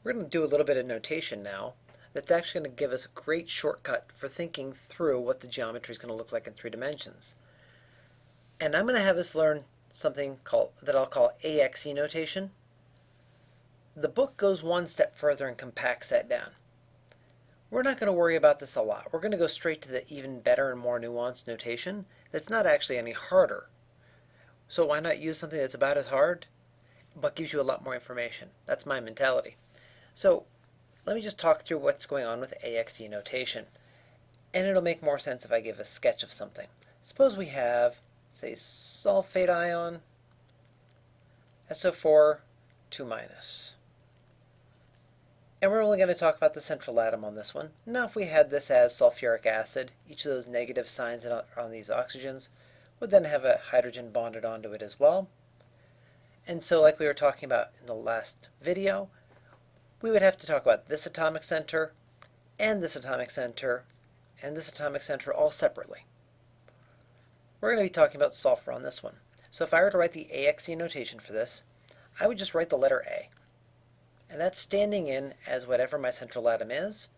We're going to do a little bit of notation now that's actually going to give us a great shortcut for thinking through what the geometry is going to look like in 3 dimensions. And I'm going to have us learn something that I'll call AXE notation. The book goes one step further and compacts that down. We're not going to worry about this a lot. We're going to go straight to the even better and more nuanced notation that's not actually any harder. So why not use something that's about as hard but gives you a lot more information? That's my mentality. So let me just talk through what's going on with AXE notation. And it'll make more sense if I give a sketch of something. Suppose we have, say, sulfate ion, SO4, 2 minus. And we're only going to talk about the central atom on this one. Now if we had this as sulfuric acid, each of those negative signs on these oxygens would then have a hydrogen bonded onto it as well. And so like we were talking about in the last video, we would have to talk about this atomic center and this atomic center and this atomic center all separately. We're going to be talking about sulfur on this one. So if I were to write the AXE notation for this, I would just write the letter A. And that's standing in as whatever my central atom is.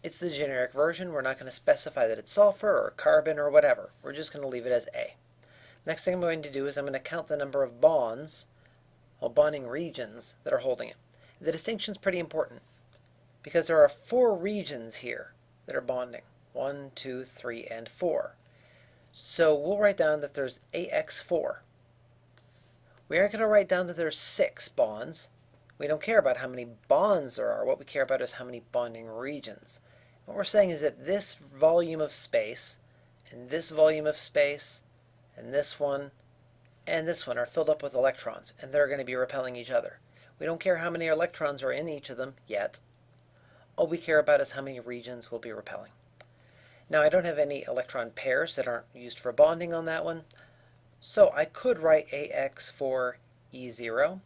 It's the generic version. We're not going to specify that it's sulfur or carbon or whatever. We're just going to leave it as A. Next thing I'm going to do is I'm going to count the number of bonds, or bonding regions, that are holding it. The distinction is pretty important because there are 4 regions here that are bonding. 1, 2, 3, and 4. So we'll write down that there's AX4. We aren't going to write down that there's 6 bonds. We don't care about how many bonds there are. What we care about is how many bonding regions. What we're saying is that this volume of space, and this volume of space, and this one are filled up with electrons, and they're going to be repelling each other. We don't care how many electrons are in each of them yet. All we care about is how many regions will be repelling. Now I don't have any electron pairs that aren't used for bonding on that one, so I could write AX4E0,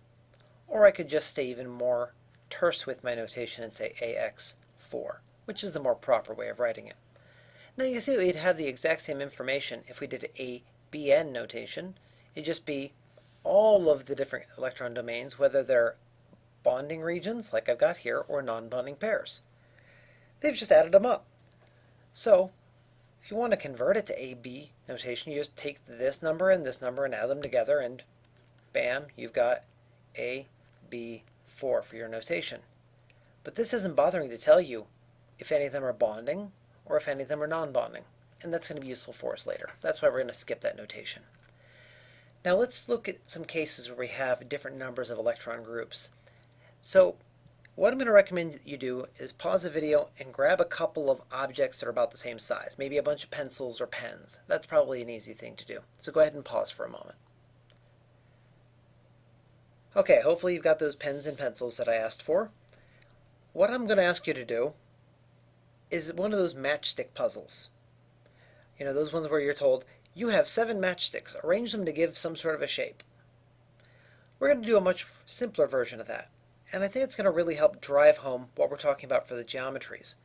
or I could just stay even more terse with my notation and say AX4, which is the more proper way of writing it. Now you see we'd have the exact same information if we did ABN notation. It'd just be all of the different electron domains, whether they're bonding regions, like I've got here, or non-bonding pairs. They've just added them up. So if you want to convert it to AB notation, you just take this number and add them together, and bam, you've got AB4 for your notation. But this isn't bothering to tell you if any of them are bonding or if any of them are non-bonding. And that's going to be useful for us later. That's why we're going to skip that notation. Now let's look at some cases where we have different numbers of electron groups. So what I'm going to recommend you do is pause the video and grab a couple of objects that are about the same size. Maybe a bunch of pencils or pens. That's probably an easy thing to do. So go ahead and pause for a moment. Okay, hopefully you've got those pens and pencils that I asked for. What I'm going to ask you to do is one of those matchstick puzzles. You know, those ones where you're told, you have 7 matchsticks. Arrange them to give some sort of a shape. We're going to do a much simpler version of that. And I think it's going to really help drive home what we're talking about for the geometries.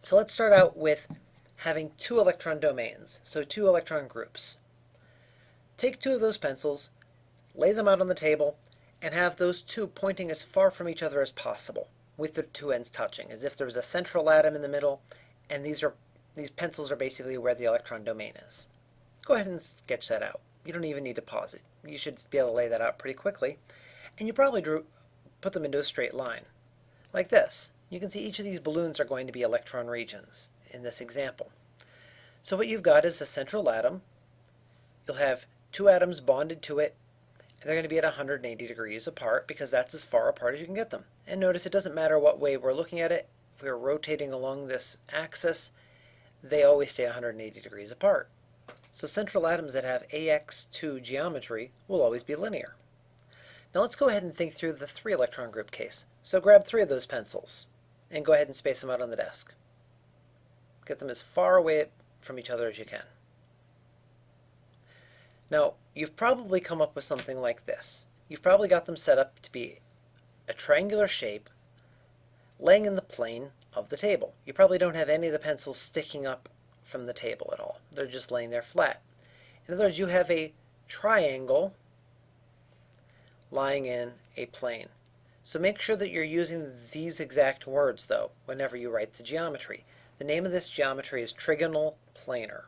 So let's start out with having 2 electron domains, so 2 electron groups. Take 2 of those pencils, lay them out on the table, and have those 2 pointing as far from each other as possible, with the 2 ends touching, as if there was a central atom in the middle, and these pencils are basically where the electron domain is. Go ahead and sketch that out. You don't even need to pause it. You should be able to lay that out pretty quickly. And you probably put them into a straight line, like this. You can see each of these balloons are going to be electron regions in this example. So what you've got is a central atom. You'll have 2 atoms bonded to it, and they're going to be at 180 degrees apart because that's as far apart as you can get them. And notice it doesn't matter what way we're looking at it. If we're rotating along this axis, they always stay 180 degrees apart. So central atoms that have AX2 geometry will always be linear. Now let's go ahead and think through the 3 electron group case. So grab 3 of those pencils and go ahead and space them out on the desk. Get them as far away from each other as you can. Now you've probably come up with something like this. You've probably got them set up to be a triangular shape laying in the plane of the table. You probably don't have any of the pencils sticking up from the table at all. They're just laying there flat. In other words, you have a triangle lying in a plane. So make sure that you're using these exact words, though, whenever you write the geometry. The name of this geometry is trigonal planar.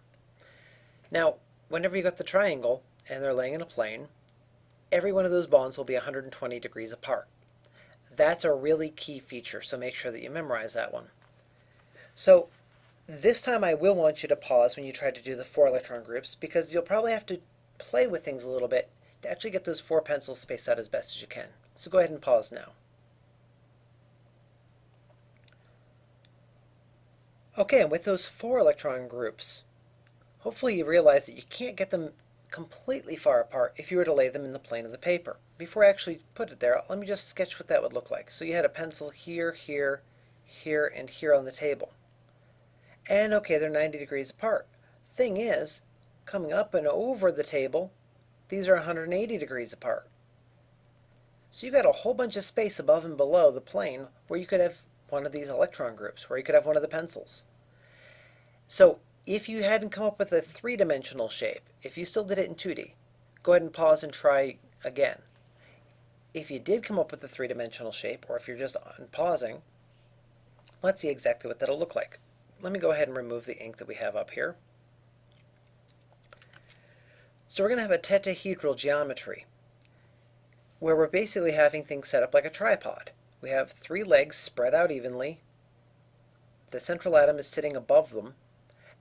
Now, whenever you got the triangle and they're laying in a plane, every one of those bonds will be 120 degrees apart. That's a really key feature, so make sure that you memorize that one. So this time I will want you to pause when you try to do the 4 electron groups, because you'll probably have to play with things a little bit to actually get those 4 pencils spaced out as best as you can. So go ahead and pause now. Okay, and with those 4 electron groups, hopefully you realize that you can't get them completely far apart if you were to lay them in the plane of the paper. Before I actually put it there, let me just sketch what that would look like. So you had a pencil here, here, here, and here on the table. And okay, they're 90 degrees apart. Thing is, coming up and over the table, these are 180 degrees apart. So you've got a whole bunch of space above and below the plane where you could have one of these electron groups, where you could have one of the pencils. So if you hadn't come up with a 3-dimensional shape, if you still did it in 2D, go ahead and pause and try again. If you did come up with a 3-dimensional shape, or if you're just pausing, let's see exactly what that'll look like. Let me go ahead and remove the ink that we have up here. So we're going to have a tetrahedral geometry, where we're basically having things set up like a tripod. We have 3 legs spread out evenly. The central atom is sitting above them,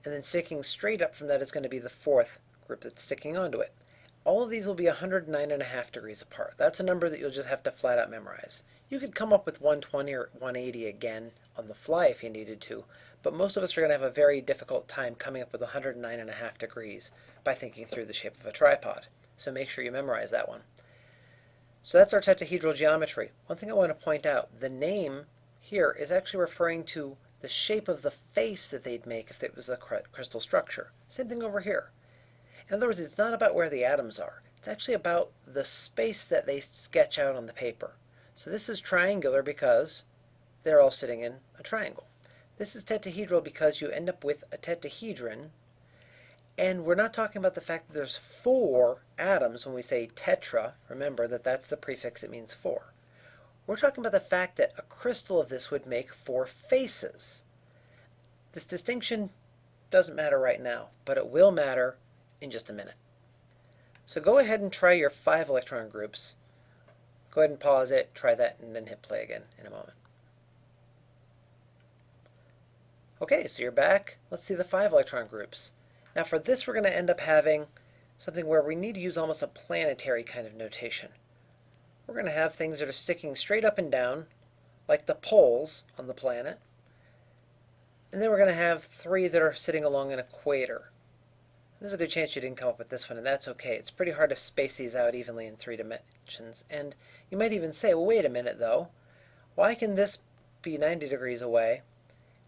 and then sticking straight up from that is going to be the 4th group that's sticking onto it. All of these will be 109.5 degrees apart. That's a number that you'll just have to flat out memorize. You could come up with 120 or 180 again on the fly if you needed to, but most of us are going to have a very difficult time coming up with 109.5 degrees by thinking through the shape of a tripod. So make sure you memorize that one. So that's our tetrahedral geometry. One thing I want to point out, the name here is actually referring to the shape of the face that they'd make if it was a crystal structure. Same thing over here. In other words, it's not about where the atoms are. It's actually about the space that they sketch out on the paper. So this is triangular because they're all sitting in a triangle. This is tetrahedral because you end up with a tetrahedron. And we're not talking about the fact that there's 4 atoms when we say tetra. Remember that that's the prefix, it means 4. We're talking about the fact that a crystal of this would make 4 faces. This distinction doesn't matter right now, but it will matter in just a minute. So go ahead and try your 5 electron groups. Go ahead and pause it, try that, and then hit play again in a moment. Okay, so you're back. Let's see the 5 electron groups. Now for this we're going to end up having something where we need to use almost a planetary kind of notation. We're going to have things that are sticking straight up and down, like the poles on the planet. And then we're going to have 3 that are sitting along an equator. There's a good chance you didn't come up with this one, and that's okay. It's pretty hard to space these out evenly in 3 dimensions. And you might even say, well, wait a minute, though. Why can this be 90 degrees away,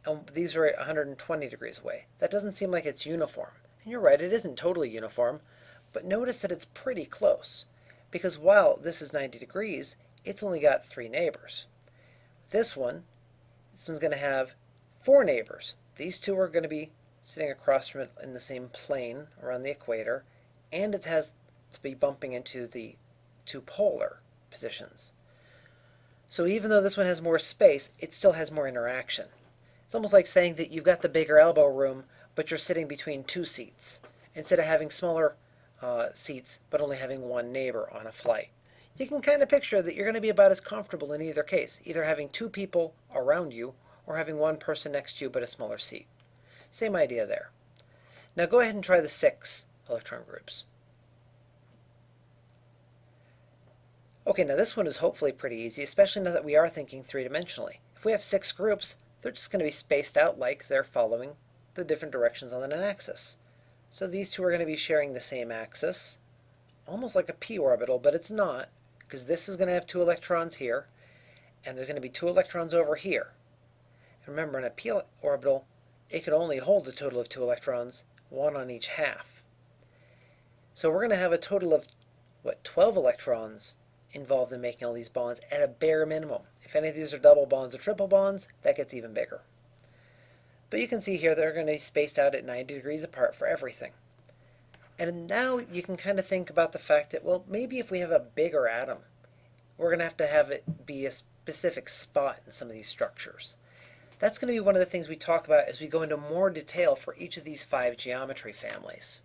and these are 120 degrees away? That doesn't seem like it's uniform. And you're right, it isn't totally uniform, but notice that it's pretty close. Because while this is 90 degrees, it's only got 3 neighbors. This one's going to have 4 neighbors. These 2 are going to be sitting across from it in the same plane around the equator, and it has to be bumping into the 2 polar positions. So even though this one has more space, it still has more interaction. It's almost like saying that you've got the bigger elbow room, but you're sitting between 2 seats, instead of having smaller seats, but only having 1 neighbor on a flight. You can kind of picture that you're going to be about as comfortable in either case, either having 2 people around you, or having 1 person next to you but a smaller seat. Same idea there. Now go ahead and try the 6 electron groups. Okay, now this one is hopefully pretty easy, especially now that we are thinking 3-dimensionally. If we have 6 groups, they're just going to be spaced out like they're following the different directions on an axis. So these 2 are going to be sharing the same axis, almost like a p orbital, but it's not, because this is going to have 2 electrons here, and there's going to be 2 electrons over here. And remember, in a p orbital, it can only hold a total of 2 electrons, 1 on each half. So we're going to have a total of, 12 electrons involved in making all these bonds at a bare minimum. If any of these are double bonds or triple bonds, that gets even bigger. But you can see here they're going to be spaced out at 90 degrees apart for everything. And now you can kind of think about the fact that, well, maybe if we have a bigger atom, we're going to have it be a specific spot in some of these structures. That's going to be one of the things we talk about as we go into more detail for each of these 5 geometry families.